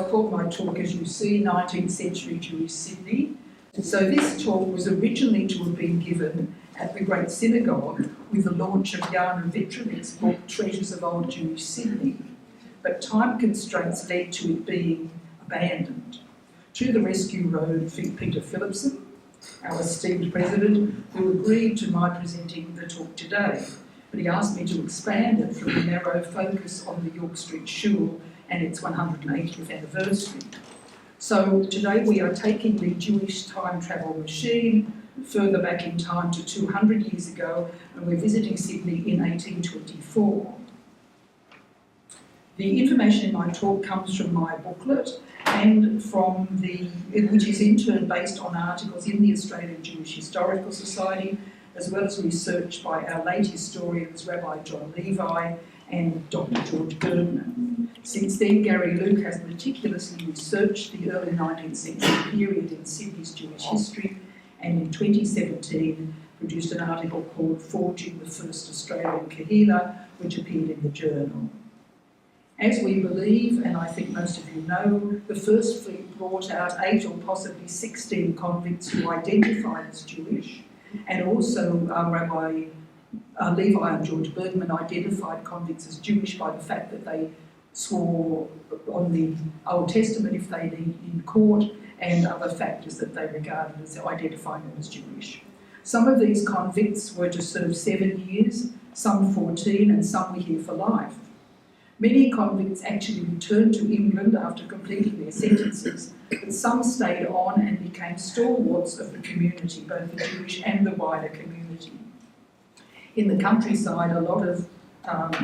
I've called my talk, as you see, 19th Century Jewish Sydney. So this talk was originally to have been given at the Great Synagogue with the launch of Jan Vitrovich's book, Treasures of Old Jewish Sydney. But time constraints led to it being abandoned. To the rescue rode Peter Phillipson, our esteemed president, who agreed to my presenting the talk today. But he asked me to expand it from a narrow focus on the York Street Shul and its 180th anniversary. So today we are taking the Jewish time travel machine further back in time to 200 years ago, and we're visiting Sydney in 1824. The information in my talk comes from my booklet and from which is in turn based on articles in the Australian Jewish Historical Society, as well as research by our late historians, Rabbi John Levi and Dr. George Bergman. Since then, Gary Luke has meticulously researched the early 19th century period in Sydney's Jewish history, and in 2017 produced an article called Forging the First Australian Kahila, which appeared in the journal. As we believe, and I think most of you know, the First Fleet brought out 8 or possibly 16 convicts who identified as Jewish, and also Rabbi Levi and George Bergman identified convicts as Jewish by the fact that they swore on the Old Testament if they need in court, and other factors that they regarded as identifying them as Jewish. Some of these convicts were to serve 7 years, some 14, and some were here for life. Many convicts actually returned to England after completing their sentences, but some stayed on and became stalwarts of the community, both the Jewish and the wider community. In the countryside, a lot of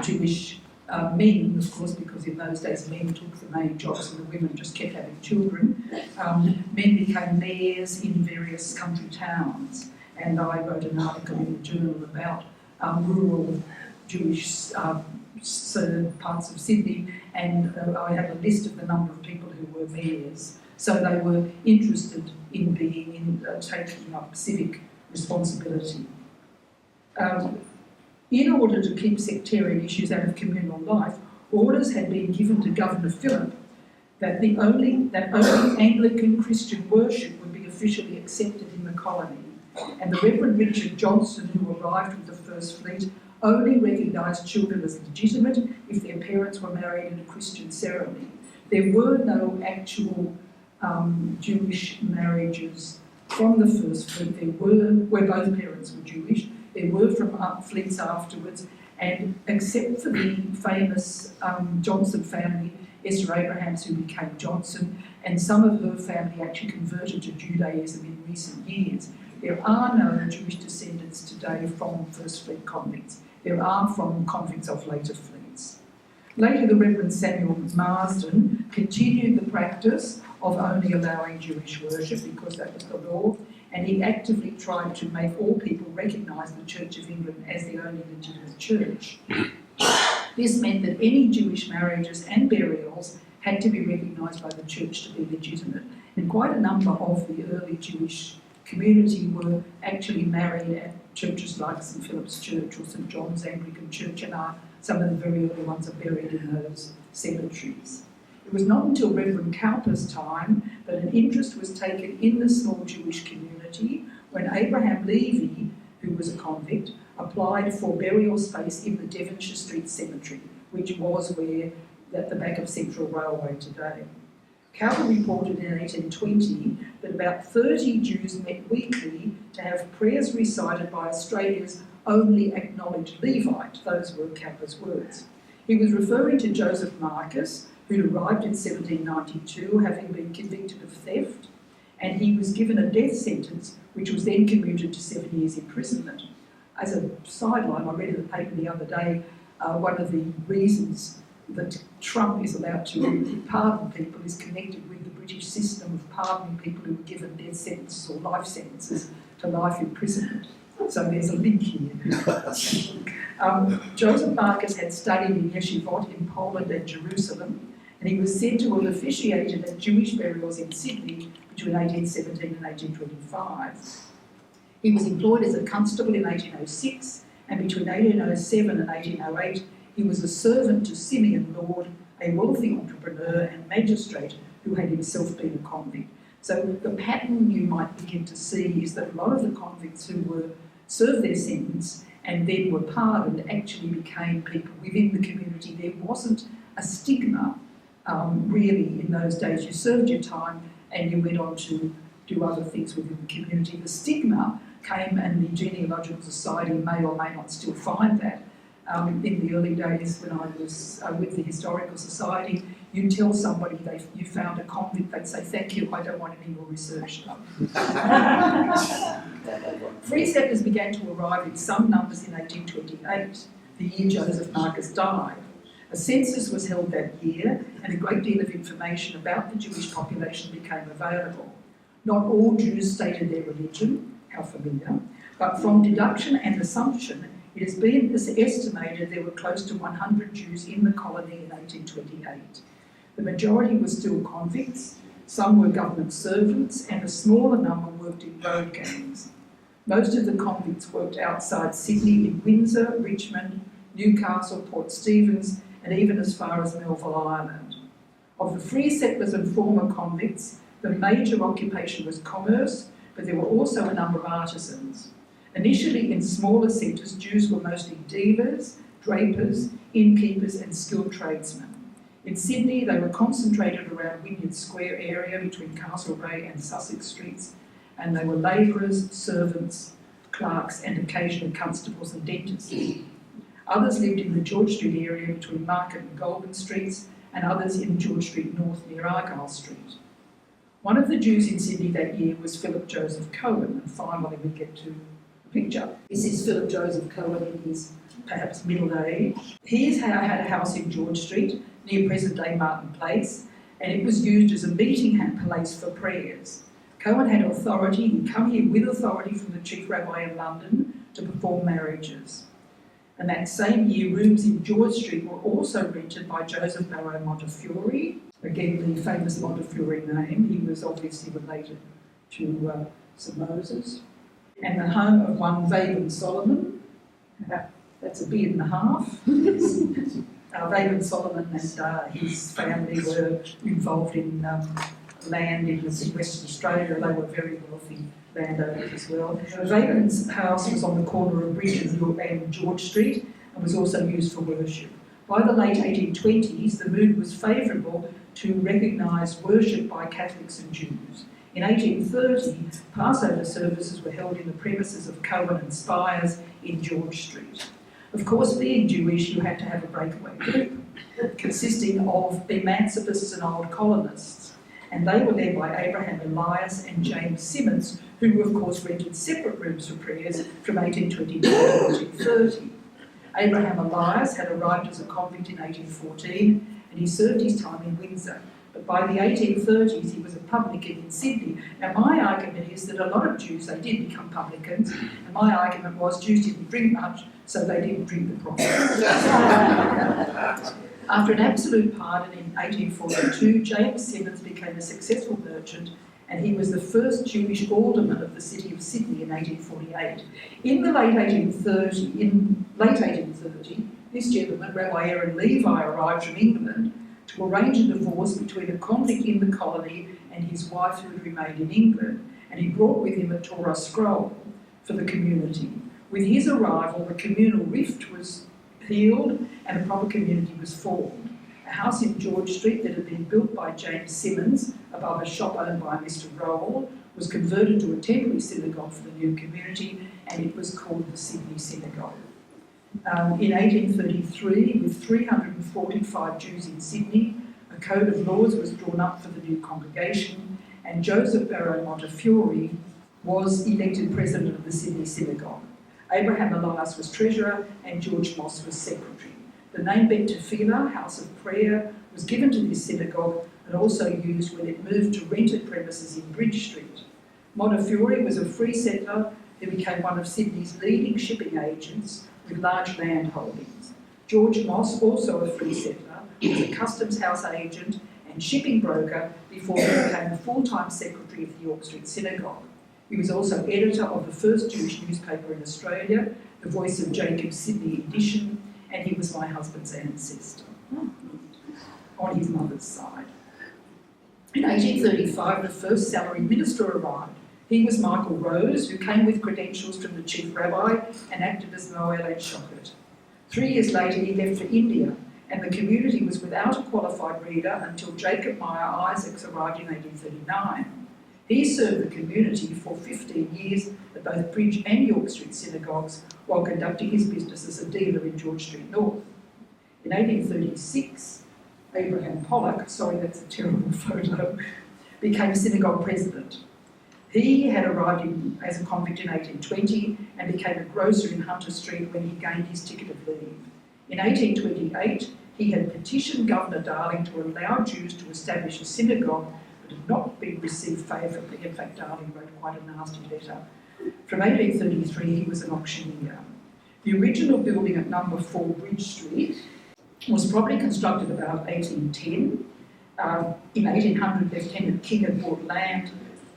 Jewish men, of course, because in those days men took the main jobs and the women just kept having children, men became mayors in various country towns. And I wrote an article in the journal about rural Jewish parts of Sydney, and I had a list of the number of people who were mayors. So they were interested in taking up civic responsibility. In order to keep sectarian issues out of communal life, orders had been given to Governor Phillip that only Anglican Christian worship would be officially accepted in the colony. And the Reverend Richard Johnson, who arrived with the First Fleet, only recognised children as legitimate if their parents were married in a Christian ceremony. There were no actual Jewish marriages from the First Fleet. There were, where both parents were Jewish. There were from fleets afterwards, and except for the famous Johnson family, Esther Abrahams, who became Johnson, and some of her family actually converted to Judaism in recent years, there are no Jewish descendants today from First Fleet convicts. There are from convicts of later fleets. Later, the Reverend Samuel Marsden continued the practice of only allowing Jewish worship because that was the law, and he actively tried to make all people recognise the Church of England as the only legitimate church. This meant that any Jewish marriages and burials had to be recognised by the church to be legitimate, and quite a number of the early Jewish community were actually married at churches like St Philip's Church or St John's Anglican Church, and some of the very early ones are buried in those cemeteries. It was not until Reverend Cowper's time that an interest was taken in the small Jewish community when Abraham Levy, who was a convict, applied for burial space in the Devonshire Street Cemetery, which was at the back of Central Railway today. Cowper reported in 1820 that about 30 Jews met weekly to have prayers recited by Australia's only acknowledged Levite. Those were Cowper's words. He was referring to Joseph Marcus, who'd arrived in 1792, having been convicted of theft, and he was given a death sentence, which was then commuted to 7 years imprisonment. As a sideline, I read in the paper the other day, one of the reasons that Trump is allowed to pardon people is connected with the British system of pardoning people who were given death sentences or life sentences to life imprisonment. So there's a link here. Joseph Marcus had studied in yeshivot in Poland and Jerusalem, and he was said to have officiated at Jewish burials in Sydney between 1817 and 1825. He was employed as a constable in 1806, and between 1807 and 1808 he was a servant to Simeon Lord, a wealthy entrepreneur and magistrate who had himself been a convict. So the pattern you might begin to see is that a lot of the convicts who served their sentence and then were pardoned actually became people within the community. There wasn't a stigma really in those days. You served your time and you went on to do other things within the community. The stigma came, and the Genealogical Society may or may not still find that. In the early days when I was with the Historical Society, you'd tell somebody you found a convict, they'd say, "Thank you, I don't want any more research done." Free settlers began to arrive in some numbers in 1828, the year Joseph Marcus died. A census was held that year, and a great deal of information about the Jewish population became available. Not all Jews stated their religion, how familiar, but from deduction and assumption, it has been estimated there were close to 100 Jews in the colony in 1828. The majority were still convicts, some were government servants, and a smaller number worked in road gangs. Most of the convicts worked outside Sydney in Windsor, Richmond, Newcastle, Port Stephens, and even as far as Melville Island. Of the free settlers and former convicts, the major occupation was commerce, but there were also a number of artisans. Initially, in smaller centres, Jews were mostly dealers, drapers, innkeepers and skilled tradesmen. In Sydney, they were concentrated around Wynyard Square area between Castlereagh and Sussex Streets, and they were labourers, servants, clerks and occasionally constables and dentists. Others lived in the George Street area between Market and Goulburn Streets, and others in George Street North near Argyle Street. One of the Jews in Sydney that year was Philip Joseph Cohen, and finally we get to picture. This is Philip Joseph Cohen in his perhaps middle age. He had a house in George Street near present-day Martin Place, and it was used as a meeting place for prayers. Cohen had authority, he'd come here with authority from the chief rabbi in London to perform marriages. And that same year, rooms in George Street were also rented by Joseph Barrow Montefiore, again the famous Montefiore name. He was obviously related to St Moses. And the home of one Vaban Solomon, that's a beard and a half. Vaban Solomon and his family were involved in land in Western Australia. They were very wealthy landowners as well. Vaban's house was on the corner of Bridge and George Street and was also used for worship. By the late 1820s, the mood was favourable to recognise worship by Catholics and Jews. In 1830, Passover services were held in the premises of Cohen and Spires in George Street. Of course, being Jewish, you had to have a breakaway group consisting of emancipists and old colonists. And they were led by Abraham Elias and James Simmons, who of course rented separate rooms for prayers from 1829 to 1830. Abraham Elias had arrived as a convict in 1814 and he served his time in Windsor. But by the 1830s, he was a publican in Sydney. Now, my argument is that a lot of Jews, they did become publicans, and my argument was Jews didn't drink much, so they didn't drink the profits. After an absolute pardon in 1842, James Simmons became a successful merchant, and he was the first Jewish alderman of the city of Sydney in 1848. In late 1830, this gentleman, Rabbi Aaron Levi, arrived from England to arrange a divorce between a convict in the colony and his wife who had remained in England, and he brought with him a Torah scroll for the community. With his arrival, the communal rift was healed and a proper community was formed. A house in George Street that had been built by James Simmons above a shop owned by Mr. Rowell was converted to a temporary synagogue for the new community, and it was called the Sydney Synagogue. In 1833, with 345 Jews in Sydney, a code of laws was drawn up for the new congregation, and Joseph Barrow Montefiore was elected president of the Sydney Synagogue. Abraham Elias was treasurer and George Moss was secretary. The name Bet Tefillah, House of Prayer, was given to this synagogue and also used when it moved to rented premises in Bridge Street. Montefiore was a free settler who became one of Sydney's leading shipping agents with large land holdings. George Moss, also a free settler, was a customs house agent and shipping broker before he became a full-time secretary of the York Street Synagogue. He was also editor of the first Jewish newspaper in Australia, The Voice of Jacob Sydney edition, and he was my husband's ancestor. on his mother's side. In 1835, the first salaried minister arrived. He was Michael Rose, who came with credentials from the chief rabbi and acted as Noel and Shochet. 3 years later, he left for India, and the community was without a qualified reader until Jacob Meyer Isaacs arrived in 1839. He served the community for 15 years at both Bridge and York Street synagogues while conducting his business as a dealer in George Street North. In 1836, Abraham Pollock, sorry that's a terrible photo, became synagogue president. He had arrived as a convict in 1820 and became a grocer in Hunter Street when he gained his ticket of leave. In 1828, he had petitioned Governor Darling to allow Jews to establish a synagogue, but had not been received favourably. In fact, Darling wrote quite a nasty letter. From 1833, he was an auctioneer. The original building at number 4 Bridge Street was probably constructed about 1810. In 1800, Lieutenant King had bought land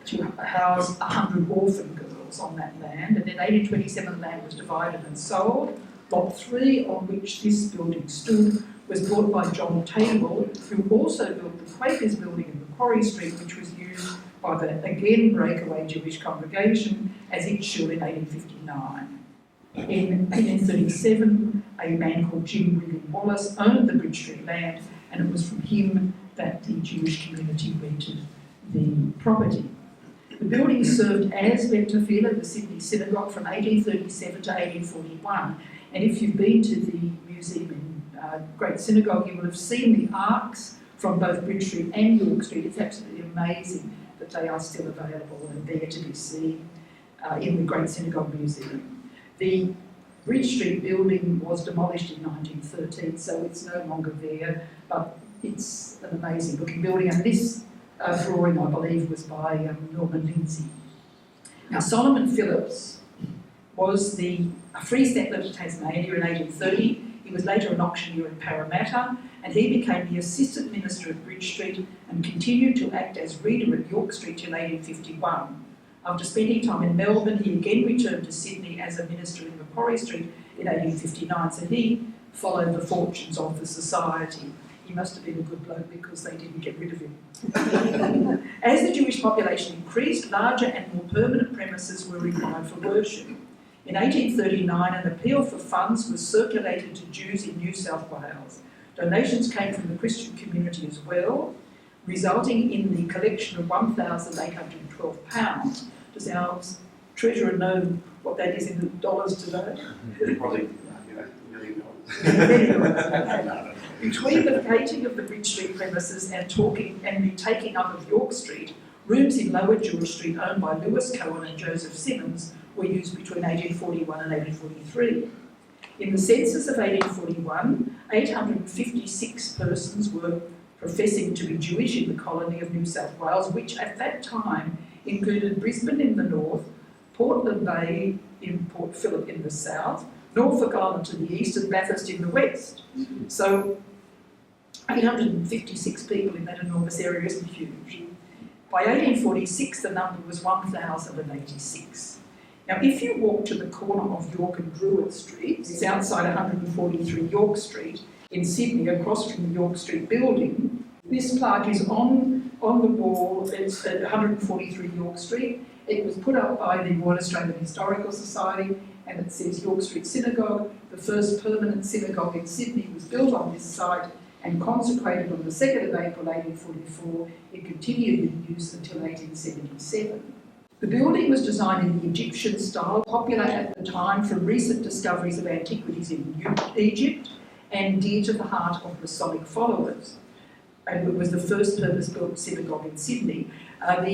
to house 100 orphan girls on that land, and in 1827 the land was divided and sold. Lot 3, on which this building stood, was bought by John Table, who also built the Quakers building in Macquarie Street, which was used by the again breakaway Jewish congregation as its shul in 1859. In 1837, a man called Jim William Wallace owned the Bridge Street land, and it was from him that the Jewish community rented the property. The building served as Vectorfield at the Sydney Synagogue from 1837 to 1841, and if you've been to the museum in Great Synagogue, you will have seen the arcs from both Bridge Street and York Street. It's absolutely amazing that they are still available and there to be seen in the Great Synagogue Museum. The Bridge Street building was demolished in 1913, so it's no longer there, but it's an amazing looking building, and this drawing, I believe, was by Norman Lindsay. Now, Solomon Phillips was a free settler to Tasmania in 1830. He was later an auctioneer in Parramatta, and he became the assistant minister at Bridge Street and continued to act as reader at York Street till 1851. After spending time in Melbourne, he again returned to Sydney as a minister in Macquarie Street in 1859, so he followed the fortunes of the society. He must have been a good bloke because they didn't get rid of him. As the Jewish population increased, larger and more permanent premises were required for worship. In 1839, an appeal for funds was circulated to Jews in New South Wales. Donations came from the Christian community as well, resulting in the collection of £1,812. Does our treasurer know what that is in dollars today? Probably, $1 million. Between the vacating of the Bridge Street premises and the taking up of York Street, rooms in Lower George Street owned by Lewis Cohen and Joseph Simmons were used between 1841 and 1843. In the census of 1841, 856 persons were professing to be Jewish in the colony of New South Wales, which at that time included Brisbane in the north, Portland Bay in Port Phillip in the south, Norfolk Island to the east, and Bathurst in the west. So 856 people in that enormous area isn't huge. By 1846, the number was 1,086. Now, if you walk to the corner of York and Druitt Streets, it's outside 143 York Street in Sydney, across from the York Street building. This plaque is on the wall. It's at 143 York Street. It was put up by the Royal Australian Historical Society, and it says York Street Synagogue. The first permanent synagogue in Sydney was built on this site and consecrated on the 2nd of April 1844. It continued in use until 1877. The building was designed in the Egyptian style, popular at the time from recent discoveries of antiquities in Egypt and dear to the heart of Masonic followers. And it was the first purpose-built synagogue in Sydney. As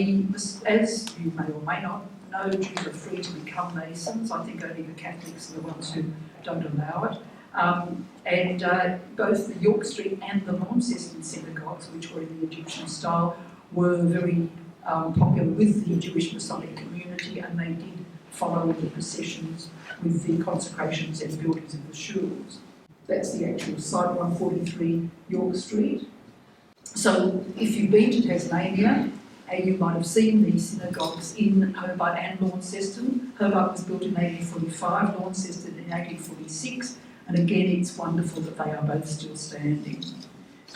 you may or may not know, Jews are free to become Masons. I think only the Catholics are the ones who don't allow it. Both the York Street and the Launceston synagogues, which were in the Egyptian style, were very popular with the Jewish Masonic community, and they did follow the processions with the consecrations and buildings of the shuls. That's the actual site, 143 York Street. So if you've been to Tasmania, you might have seen these synagogues in Hobart and Launceston. Hobart was built in 1845, Launceston in 1846, and again it's wonderful that they are both still standing.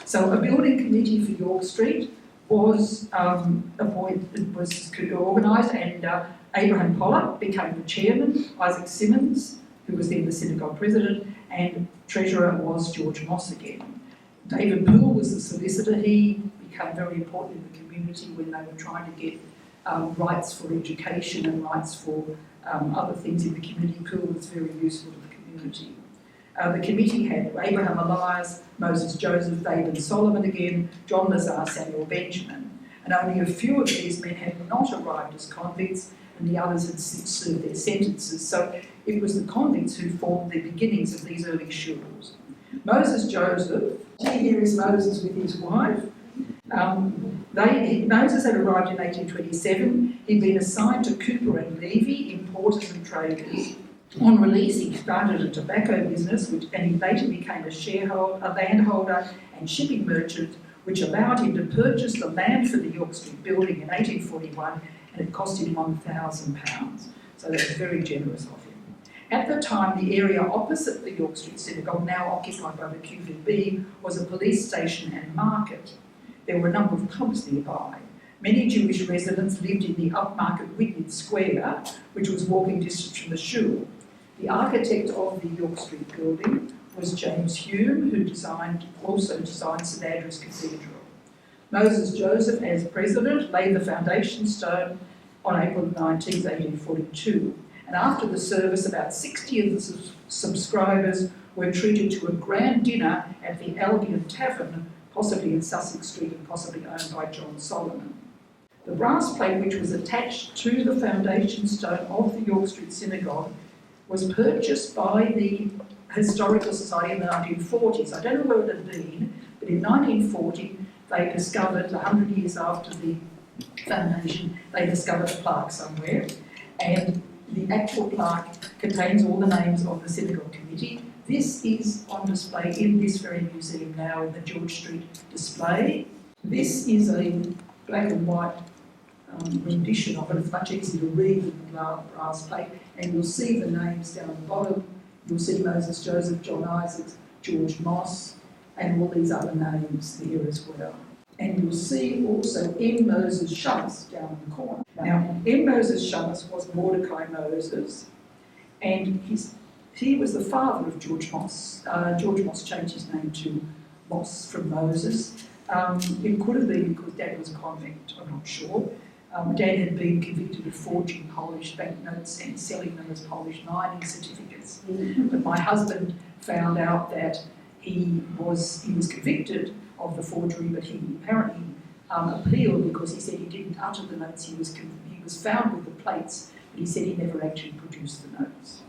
So a building committee for York Street was organised, and Abraham Pollock became the chairman, Isaac Simmons, who was then the synagogue president, and treasurer was George Moss again. David Poole was the solicitor. He became very important in the community when they were trying to get rights for education and rights for other things in the community. Poole was very useful to the community. The committee had Abraham Elias, Moses Joseph, David Solomon again, John Lazar, Samuel Benjamin, and only a few of these men had not arrived as convicts, and the others had served their sentences. So it was the convicts who formed the beginnings of these early shuls. Moses Joseph, here is Moses with his wife. Moses had arrived in 1827. He'd been assigned to Cooper and Levy, importers and traders. On release, he started a tobacco business, and he later became a landholder and shipping merchant, which allowed him to purchase the land for the York Street building in 1841, and it cost him £1,000. So that was very generous of him. At the time, the area opposite the York Street Synagogue, now occupied by the QVB, was a police station and market. There were a number of pubs nearby. Many Jewish residents lived in the upmarket Whitney Square, which was walking distance from the shul. The architect of the York Street building was James Hume, who also designed St Andrew's Cathedral. Moses Joseph, as president, laid the foundation stone on April 19, 1842. And after the service, about 60 of the subscribers were treated to a grand dinner at the Albion Tavern, possibly in Sussex Street and possibly owned by John Solomon. The brass plate, which was attached to the foundation stone of the York Street Synagogue, was purchased by the Historical Society in the 1940s. I don't know where it had been, but in 1940 they discovered, 100 years after the foundation, they discovered a plaque somewhere, and the actual plaque contains all the names of the synagogue committee. This is on display in this very museum now in the George Street display. This is a black and white rendition of it. It's much easier to read than the brass plate, and you'll see the names down the bottom. You'll see Moses Joseph, John Isaacs, George Moss, and all these other names here as well. And you'll see also M. Moses Shamus down in the corner. Now, M. Moses Shamus was Mordecai Moses, and he was the father of George Moss. George Moss changed his name to Moss from Moses. It could have been because Dad was a convict, I'm not sure. Dad had been convicted of forging Polish banknotes and selling them as Polish mining certificates. But my husband found out that he was convicted of the forgery, but he apparently appealed because he said he didn't utter the notes. He was found with the plates, but he said he never actually produced the notes.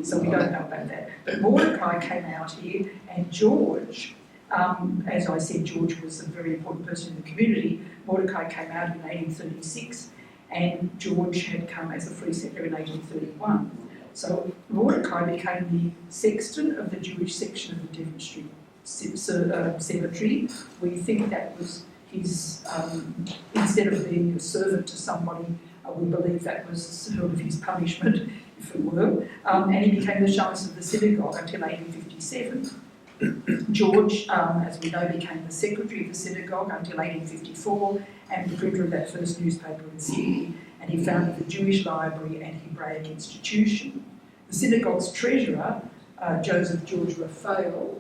So we don't know about that. But Mordecai came out here, and George, as I said, George was a very important person in the community. Mordecai came out in 1836, and George had come as a free settler in 1831. So Mordecai became the sexton of the Jewish section of the Devon Street cemetery. We think that was his, instead of being a servant to somebody, we believe that was sort of his punishment, if it were. And he became the Shamus of the synagogue until 1857. George, as we know, became the secretary of the synagogue until 1854 and the printer of that first newspaper in Sydney, and he founded the Jewish Library and Hebraic Institution. The synagogue's treasurer, Joseph George Raphael,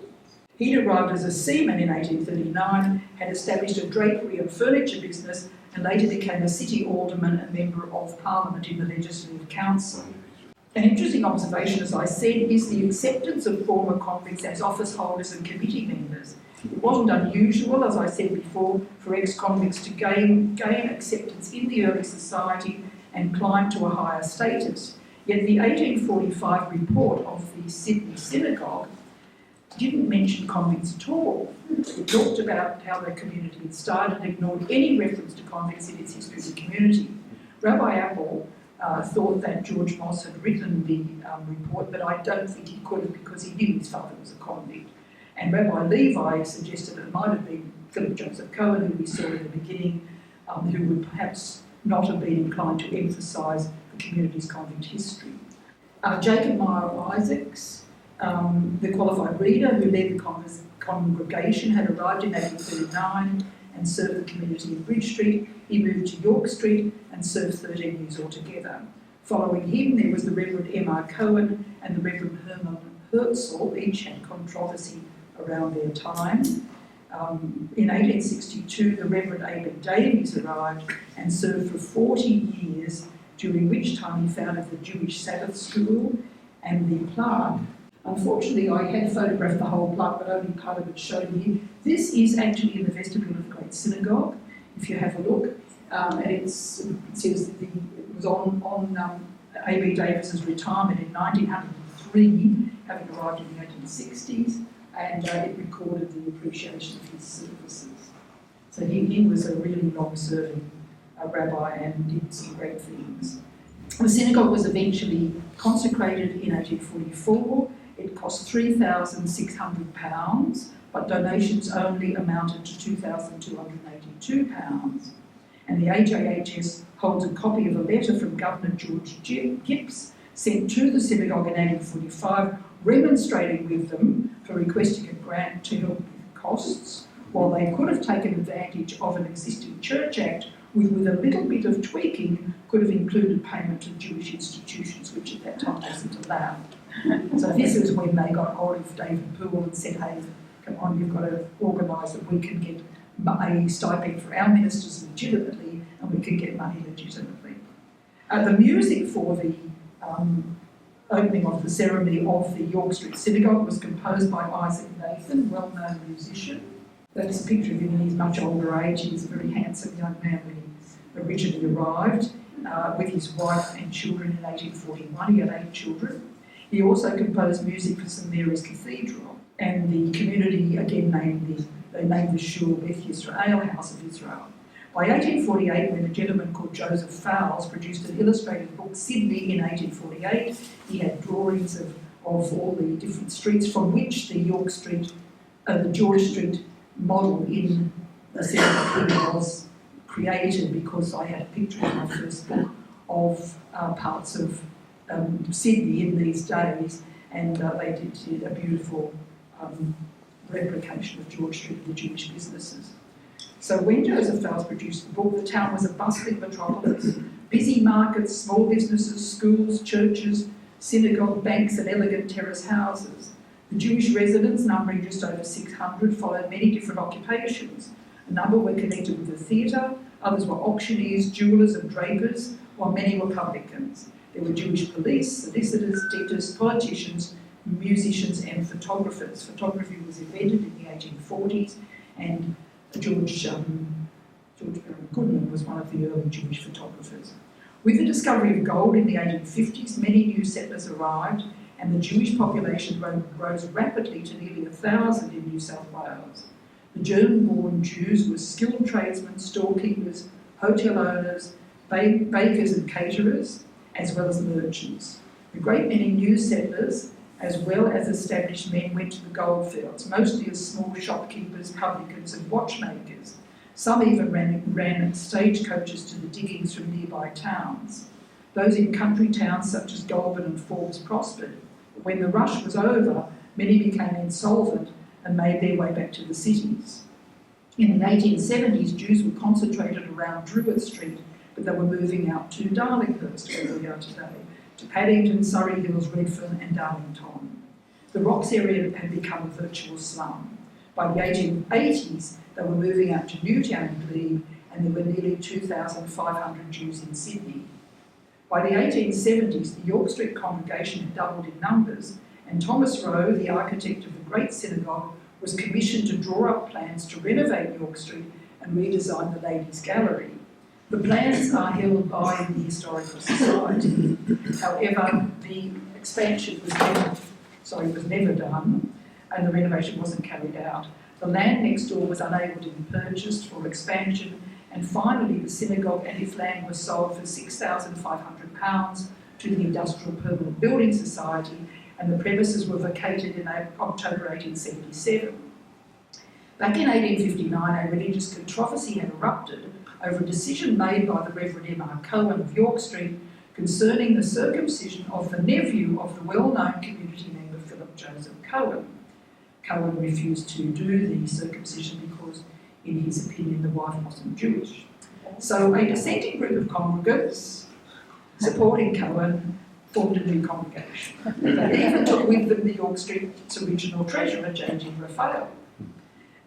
he'd arrived as a seaman in 1839, had established a drapery and furniture business, and later became a city alderman and member of Parliament in the Legislative Council. An interesting observation, as I said, is the acceptance of former convicts as office holders and committee members. It wasn't unusual, as I said before, for ex-convicts to gain acceptance in the early society and climb to a higher status. Yet the 1845 report of the Sydney Synagogue didn't mention convicts at all. It talked about how the community had started and ignored any reference to convicts in its history of the community. Rabbi Apple thought that George Moss had written the report, but I don't think he could have because he knew his father was a convict. And Rabbi Levi suggested that it might have been Philip Joseph Cohen, who we saw in the beginning, who would perhaps not have been inclined to emphasise the community's convict history. Jacob Meyer Isaacs, the qualified reader who led the congregation had arrived in 1839 and served the community in Bridge Street. He moved to York Street and served 13 years altogether. Following him, there was the Reverend M.R. Cohen and the Reverend Herman Herzl, each had controversy around their time. In 1862, the Reverend A.B. Davies arrived and served for 40 years, during which time he founded the Jewish Sabbath School and the plaque. Unfortunately, I had photographed the whole plaque, but only part of it shown here. This is actually in the vestibule of the Great Synagogue, if you have a look. And it says that it was on A.B. Davis's retirement in 1903, having arrived in the 1860s, and it recorded the appreciation of his services. So he was a really long-serving rabbi and did some great things. The synagogue was eventually consecrated in 1844. It cost £3,600, but donations only amounted to £2,282. And the AJHS holds a copy of a letter from Governor George Gipps sent to the synagogue in 1845, remonstrating with them for requesting a grant to help with costs, while they could have taken advantage of an existing church act with a little bit of tweaking could have included payment to Jewish institutions, which at that time wasn't allowed. So this is when they got hold of David Poole and said, hey, come on, you've got to organise that we can get a stipend for our ministers legitimately and we can get money legitimately. The music for the opening of the ceremony of the York Street Synagogue was composed by Isaac Nathan, well-known musician. That's a picture of him in his much older age. He was a very handsome young man when he originally arrived with his wife and children in 1841. He had 8 children. He also composed music for St Mary's Cathedral, and the community again named the shul Beth Yisrael, House of Israel. By 1848, when a gentleman called Joseph Fowles produced an illustrated book, Sydney, in 1848, he had drawings of all the different streets from which the York Street, the George Street model in the Sydney was created, because I had a picture in my first book of parts of Sydney in these days, and they did a beautiful replication of George Street and the Jewish businesses. So when Joseph Fowles produced the book, the town was a bustling metropolis. Busy markets, small businesses, schools, churches, synagogue, banks and elegant terrace houses. The Jewish residents, numbering just over 600, followed many different occupations. A number were connected with the theatre, others were auctioneers, jewellers and drapers, while many were publicans. There were Jewish police, solicitors, debtors, politicians, musicians and photographers. Photography was invented in the 1840s, and George Baron Goodman was one of the early Jewish photographers. With the discovery of gold in the 1850s, many new settlers arrived, and the Jewish population rose rapidly to nearly 1,000 in New South Wales. The German-born Jews were skilled tradesmen, storekeepers, hotel owners, bakers and caterers, as well as merchants. A great many new settlers, as well as established men, went to the goldfields, mostly as small shopkeepers, publicans and watchmakers. Some even ran stagecoaches to the diggings from nearby towns. Those in country towns such as Goulburn and Forbes prospered. But when the rush was over, many became insolvent and made their way back to the cities. In the 1870s, Jews were concentrated around Druitt Street, but they were moving out to Darlinghurst, where we are today, to Paddington, Surrey Hills, Redfern and Darlington. The Rocks area had become a virtual slum. By the 1880s, they were moving out to Newtown and Glebe, and there were nearly 2,500 Jews in Sydney. By the 1870s, the York Street congregation had doubled in numbers, and Thomas Rowe, the architect of the Great Synagogue, was commissioned to draw up plans to renovate York Street and redesign the Ladies' Gallery. The plans are held by the Historical Society. However, the expansion was never done, and the renovation wasn't carried out. The land next door was unable to be purchased for expansion, and finally the synagogue and its land was sold for £6,500 to the Industrial Permanent Building Society, and the premises were vacated in October 1877. Back in 1859, a religious controversy had erupted over a decision made by the Reverend M.R. Cohen of York Street concerning the circumcision of the nephew of the well-known community member Philip Joseph Cohen. Cohen refused to do the circumcision because, in his opinion, the wife wasn't Jewish. So a dissenting group of congregants supporting Cohen formed a new congregation. They even took with them the York Street's original treasurer, J.G. Raphael.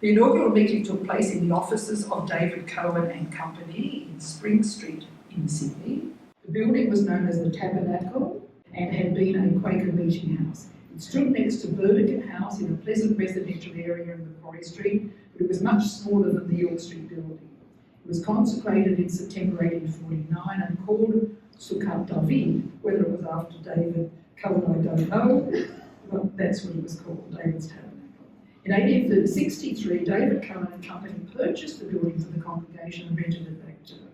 The inaugural meeting took place in the offices of David Cohen and Company in Spring Street in Sydney. The building was known as the Tabernacle and had been a Quaker meeting house. It stood next to Burdekin House in a pleasant residential area in Macquarie Street, but it was much smaller than the York Street building. It was consecrated in September 1849 and called Sukkot David. Whether it was after David Cohen, I don't know, but that's what it was called, David's Tabernacle. In 1863, David Cohen and Company purchased the building for the congregation and rented it back to them.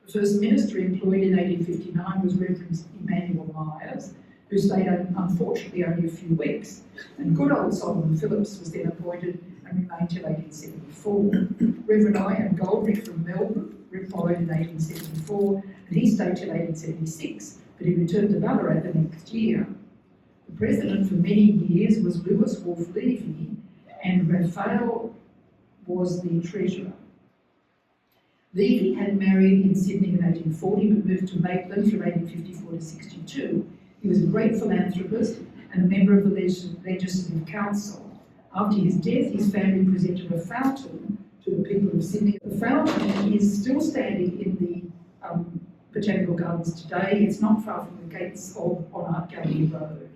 The first minister employed in 1859 was Reverend Emmanuel Myers, who stayed unfortunately only a few weeks, and good old Solomon Phillips was then appointed and remained till 1874. Reverend I.M. Goldrick from Melbourne followed in 1874, and he stayed till 1876, but he returned to Ballarat the next year. The president for many years was Lewis Wolfe Levy, and Raphael was the treasurer. Levy had married in Sydney in 1840 but moved to Maitland from 1854 to 62. He was a great philanthropist and a member of the Legislative Council. After his death, his family presented a fountain to the people of Sydney. The fountain is still standing in the Botanical Gardens today. It's not far from the gates on Art Gallery Road.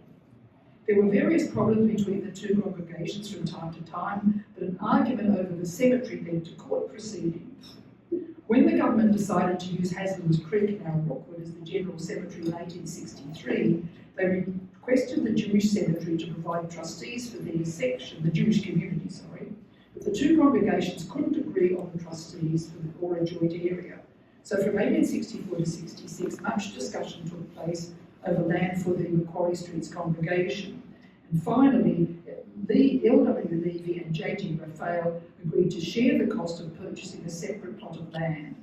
There were various problems between the two congregations from time to time, but an argument over the cemetery led to court proceedings. When the government decided to use Haslam's Creek, now Rockwood, as the general cemetery in 1863, they requested the Jewish cemetery to provide trustees for their section, the Jewish community, but the two congregations couldn't agree on the trustees for a joint area. So from 1864 to 66, much discussion took place over land for the Macquarie Street's congregation. And finally, L.W. Levy and J.G. Raphael agreed to share the cost of purchasing a separate plot of land.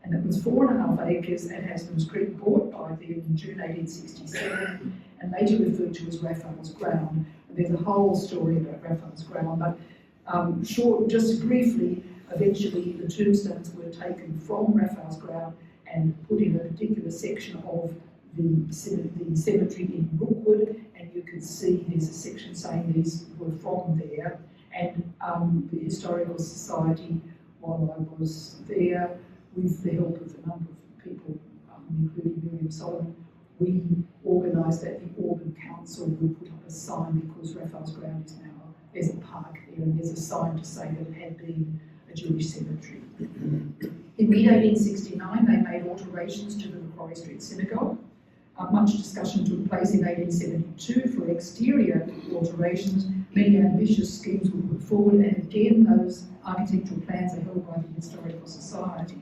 And it was 4.5 acres at Haslam's Creek, bought by them in June 1867 and later referred to as Raphael's Ground. And there's a whole story about Raphael's Ground, but just briefly, eventually the tombstones were taken from Raphael's Ground and put in a particular section of the cemetery in Rookwood, and you can see there's a section saying these were from there. And the Historical Society, while I was there, with the help of a number of people, including Miriam Solomon, we organised that the Auburn Council would put up a sign, because Raphael's Ground is now, there's a park there, and there's a sign to say that it had been a Jewish cemetery. In mid-1869, they made alterations to the Macquarie Street Synagogue. Much discussion took place in 1872 for exterior alterations. Many ambitious schemes were put forward, and again those architectural plans are held by the Historical Society.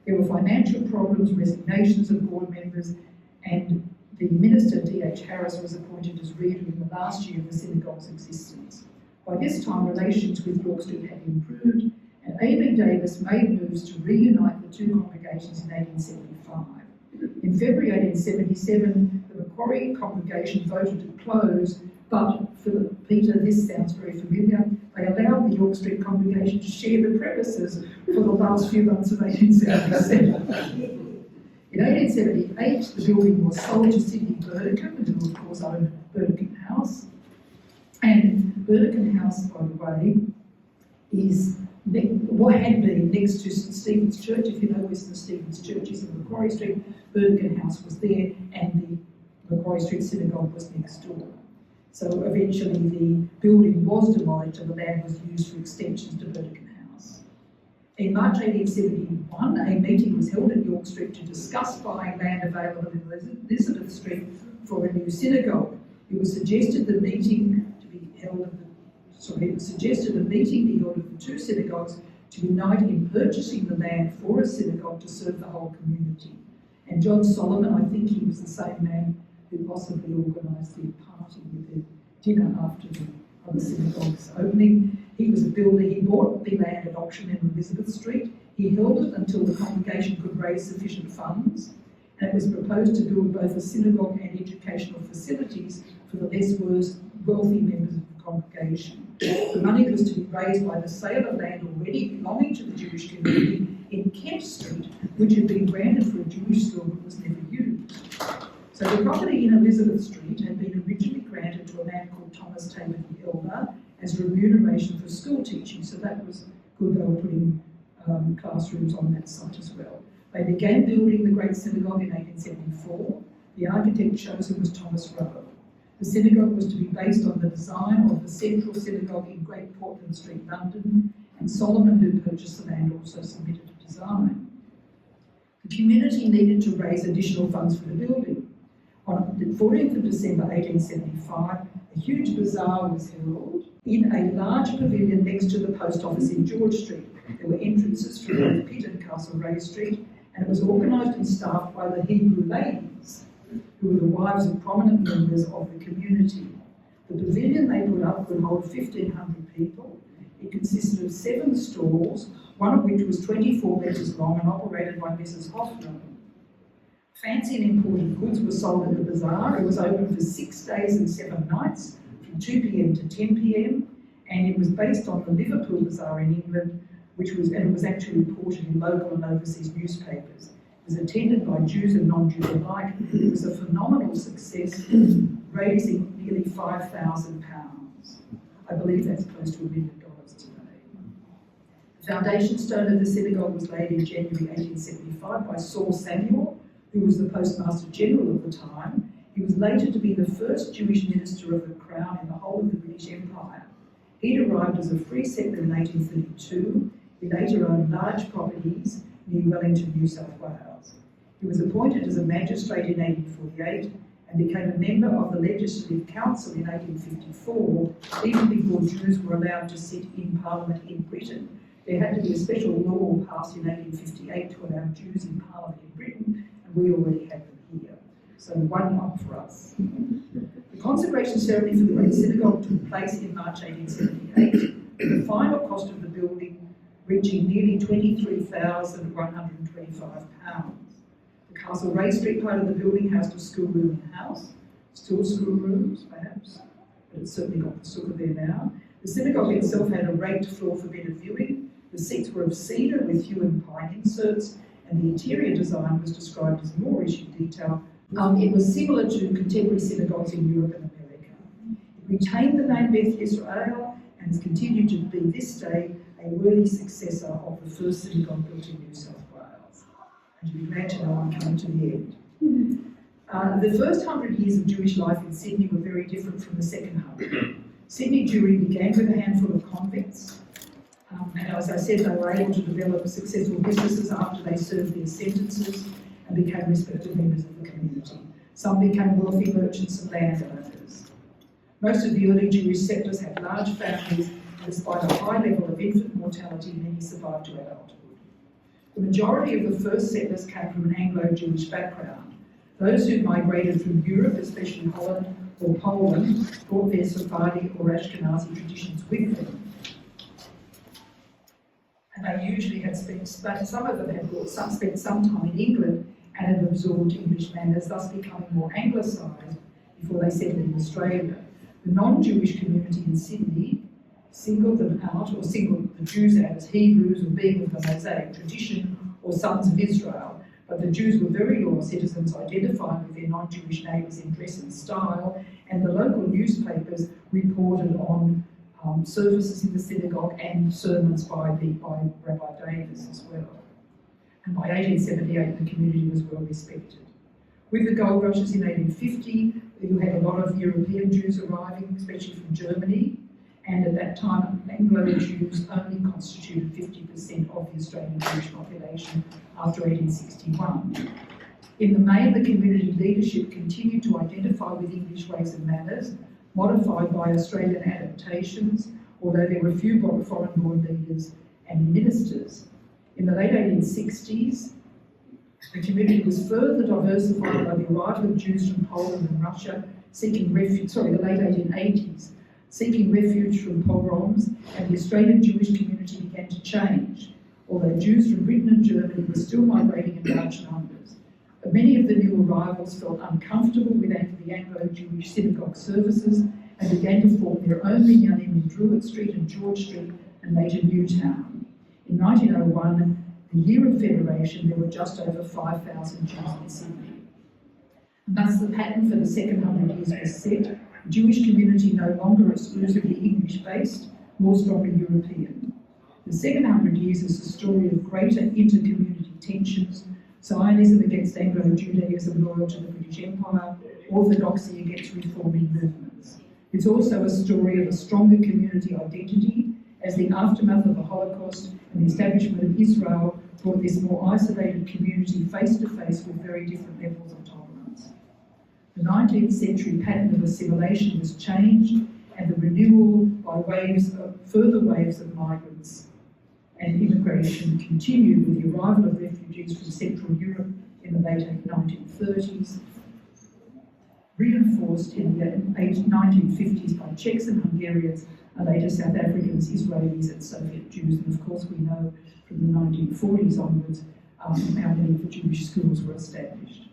There were financial problems, resignations of board members, and the minister, D.H. Harris, was appointed as reader in the last year of the synagogue's existence. By this time, relations with York Street had improved, and A.B. Davis made moves to reunite the two congregations in 1875. In February 1877, the Macquarie congregation voted to close, but Peter, this sounds very familiar, they allowed the York Street congregation to share the premises for the last few months of 1877. In 1878, the building was sold to Sidney Burdekin, who of course owned Burdekin House. And Burdekin House, by the way, is what had been next to St Stephen's Church. If you know where St Stephen's Church is in Macquarie Street, Burdekin House was there, and the Macquarie Street Synagogue was next door. So eventually the building was demolished and the land was used for extensions to Burdekin House. In March 1871, a meeting was held at York Street to discuss buying land available in Elizabeth Street for a new synagogue. It was suggested the meeting be held of the two synagogues to unite in purchasing the land for a synagogue to serve the whole community. And John Solomon, I think he was the same man who possibly organised the party with the dinner after the synagogue's opening. He was a builder. He bought the land at auction in Elizabeth Street. He held it until the congregation could raise sufficient funds, and it was proposed to build both a synagogue and educational facilities for the less wealthy members of the congregation. The money was to be raised by the sale of land already belonging to the Jewish community in Kent Street, which had been granted for a Jewish school but was never used. So the property in Elizabeth Street had been originally granted to a man called Thomas Taylor the Elder as remuneration for school teaching, so that was good. They were putting classrooms on that site as well. They began building the Great Synagogue in 1874. The architect chosen was Thomas Rowe. The synagogue was to be based on the design of the Central Synagogue in Great Portland Street, London, and Solomon, who purchased the land, also submitted a design. The community needed to raise additional funds for the building. On the 14th of December 1875, a huge bazaar was held in a large pavilion next to the post office in George Street. There were entrances from both Pitt and Castlereagh Street, and it was organised and staffed by the Hebrew ladies, who were the wives of prominent members of the community. The pavilion they put up would hold 1,500 people. It consisted of 7 stalls, one of which was 24 metres long and operated by Mrs. Hoffman. Fancy and imported goods were sold at the bazaar. It was open for 6 days and 7 nights, from 2 p.m. to 10 p.m, and it was based on the Liverpool Bazaar in England, and it was actually reported in local and overseas newspapers. It was attended by Jews and non-Jews alike. It was a phenomenal success, raising nearly £5,000. I believe that's close to $1 million today. The foundation stone of the synagogue was laid in January 1875 by Saul Samuel, who was the Postmaster General at the time. He was later to be the first Jewish minister of the Crown in the whole of the British Empire. He'd arrived as a free settler in 1832. He later owned large properties near Wellington, New South Wales. He was appointed as a magistrate in 1848 and became a member of the Legislative Council in 1854, even before Jews were allowed to sit in Parliament in Britain. There had to be a special law passed in 1858 to allow Jews in Parliament in Britain, and we already had them here. So one up for us. The consecration ceremony for the Great Synagogue took place in March 1878, with the final cost of the building reaching nearly £23,125. The Castlereagh Street part of the building housed a schoolroom in-house, still schoolrooms perhaps, but it's certainly got the sort of there now. The synagogue itself had a raked floor for better viewing. The seats were of cedar with hue and pine inserts, and the interior design was described as Moorish in detail. It was similar to contemporary synagogues in Europe and America. It retained the name Beth Yisrael and has continued to be this day a worthy successor of the first synagogue built in New South Wales. And you'll be glad to know I'm coming to the end. The first 100 years of Jewish life in Sydney were very different from the second 100. Sydney Jewry began with a handful of convicts, and as I said, they were able to develop successful businesses after they served their sentences and became respected members of the community. Some became wealthy merchants and landowners. Most of the early Jewish settlers had large families, and despite a high level of infant mortality, many survived to adulthood. The majority of the first settlers came from an Anglo-Jewish background. Those who migrated from Europe, especially Holland or Poland, brought their Sephardi or Ashkenazi traditions with them. And they usually had spent, some of them had spent some time in England and had absorbed English manners, thus becoming more anglicised before they settled in Australia. The non-Jewish community in Sydney singled them out, or singled the Jews out as Hebrews or being of the Mosaic tradition or sons of Israel. But the Jews were very loyal citizens, identifying with their non-Jewish neighbours in dress and style, and the local newspapers reported on services in the synagogue and sermons by Rabbi Davis as well. And by 1878, the community was well respected. With the gold rushes in 1850, you had a lot of European Jews arriving, especially from Germany, and at that time, Anglo-Jews only constituted 50% of the Australian Jewish population after 1861. In the main, the community leadership continued to identify with English ways and manners, modified by Australian adaptations, although there were few foreign-born leaders and ministers. In the late 1860s, the community was further diversified by the arrival of Jews from Poland and Russia seeking refuge, the late 1880s, seeking refuge from pogroms, and the Australian Jewish community began to change, although Jews from Britain and Germany were still migrating in large numbers. But many of the new arrivals felt uncomfortable with the Anglo-Jewish synagogue services and began to form their own minyanim in Druitt Street and George Street and later Newtown. In 1901, the year of Federation, there were just over 5,000 Jews in Sydney. And thus the pattern for the second 100 years was set, the Jewish community no longer exclusively English-based, more strongly European. The second 100 years is the story of greater inter-community tensions, Zionism against Anglo-Judaism loyal to the British Empire, orthodoxy against reforming movements. It's also a story of a stronger community identity as the aftermath of the Holocaust and the establishment of Israel brought this more isolated community face to face with very different levels of tolerance. The 19th century pattern of assimilation was changed and the renewal by further waves of migrants and immigration continued with the arrival of refugees from Central Europe in the late 1930s, reinforced in the 1950s by Czechs and Hungarians, and later South Africans, Israelis and Soviet Jews. And of course we know from the 1940s onwards how many of the Jewish schools were established.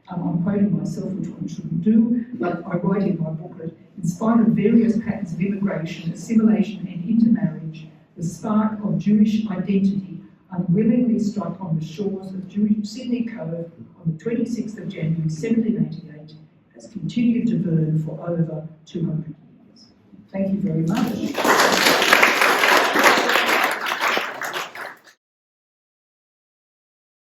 I'm quoting myself, which one shouldn't do, but I write in my booklet, in spite of various patterns of immigration, assimilation and intermarriage, the spark of Jewish identity unwillingly struck on the shores of Sydney Cove on the 26th of January 1788, has continued to burn for over 200 years. Thank you very much.